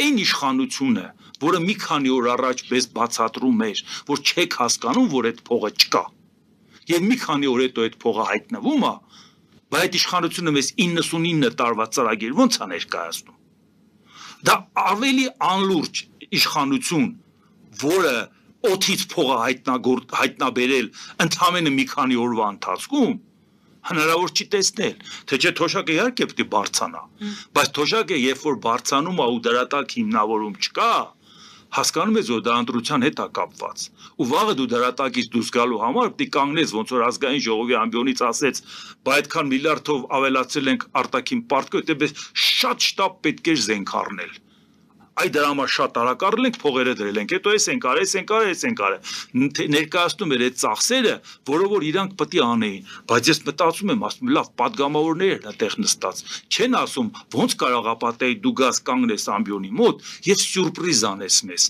այն իշխանությունը, որը մի քանի օր առաջ մեզ բացատրում էր, որ չեք հասկանում, որ այդ փողը չկա, եւ մի քանի օր հետո այդ փողը հայտնվում է, բայց այդ իշխանությունը մեզ 99 տարվա ծրագիր ո՞նց է ներկայացնում։ Դա ավելի անլուրջ իշխանություն, որը օթից փողը հայտնաբերել ընդամենը մի քանի օրվա ընթացքում հնարավոր չի տեսնել, թե չէ թոշակը իհարկե պետք է բարձանա, բայց թոշակը երբ որ բարձանում է ու դրա տակ հիմնավորում չկա, հասկանում ես, որ դա ընտրության հետ է կապված, ու վաղը դու դրա տակից դուրս գալու համար պետք է կանգնես, ոնց որ ազգային ժողովի ամբիոնից ասեց, բայց այդքան միլիարդով ավելացել ենք արտաքին պարտքը, դեպի շատ շտապ պետք է զենք առնել։ Այդ դրա համար շատ արագ առել ենք, փողերը դրել ենք, հետո էս ենք արել, ներկայացնում էր այդ ծախսերը, որով որ իրանք պետք է անեին, բայց ես մտածում եմ, ասում լավ, պատգամավորներ են այդտեղ նստած, չեն ասում, ոնց կարող է պատահի դու գաս կանգնես ամբիոնի մոտ եւ սյուրպրիզ անես մեզ,